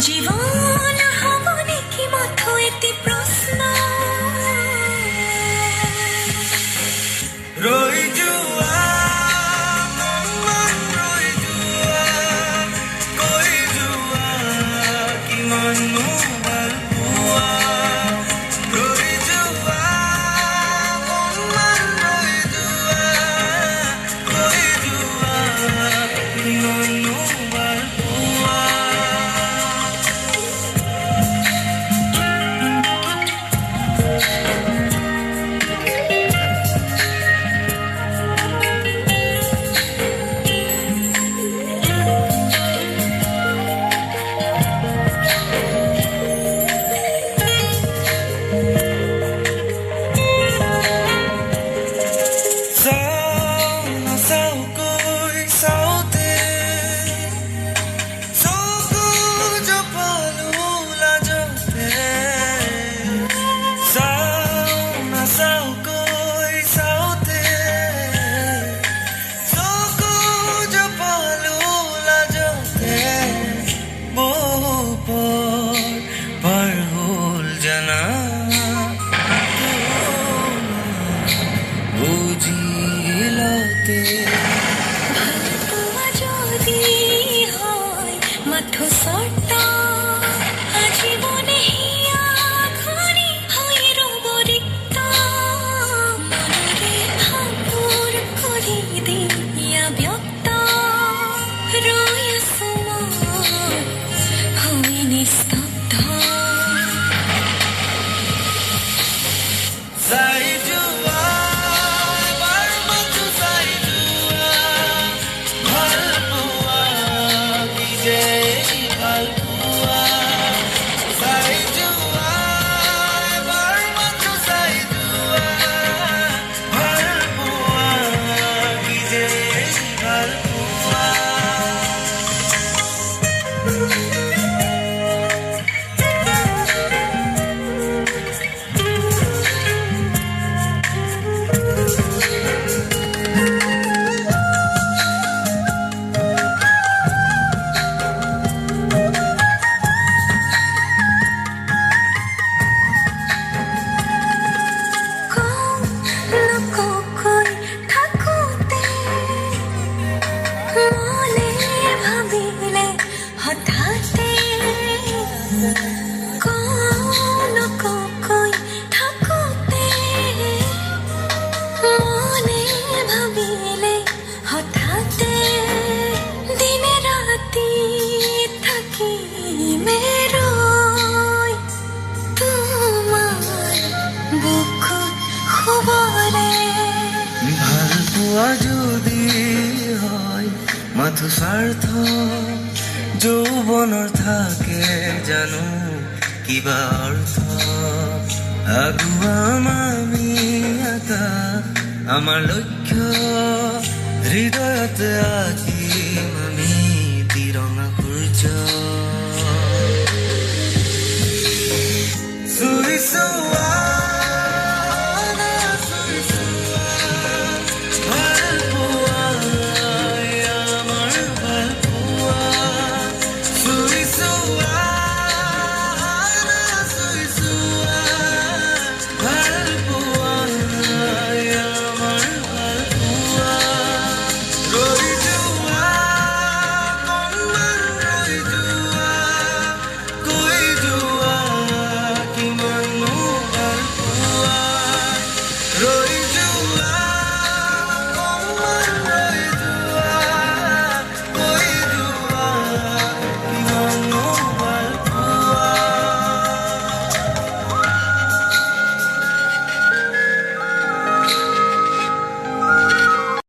জীৱন হ'ব নেকি মাথো এটি প্ৰশ্ন ৰৈ যোৱা মন ৰৈ যোৱা কৈ যোৱা কিমাননো ভাল পোৱা ৰৈ যোৱা মন ৰৈ যোৱা কৈ যোৱা কিমাননো ভাল পোৱা ভালপোৱা যদি হয় মাথো চৰ্ত আজীৱনে হিয়া ঘূৰি হৈ ৰ'ব ৰিক্ত মনৰে ভাৱবোৰ কৰি দিয়া ব্যক্ত ৰৈ আছো মই হৈ নিস্তব্ধ চাই যোৱা এবাৰ মাথো চাই যোৱা ভাল পোৱা কি যে ভাল পোৱা চাই যোৱা এবাৰ মাথো চাই যোৱা ভাল পোৱা কি যে ভাল পোৱা লোককৈ থাকোঁতে মনে ভাবিলে হঠাতে লোককৈ থাকোঁতে মনে ভাবিলে হঠাতে দিনে ৰাতি থাকি মেৰৈ তোমাৰ বুকুত শুবলে ভাল পোৱা যদি হয় মাথো স্বাৰ্থ যৌৱনৰ থাকে জানো কিবা অৰ্থ আগুৱাম আমি এটা আমাৰ লক্ষ্য হৃদয়তে আঁকিম আমি তিৰঙা সূৰ্য চুইছো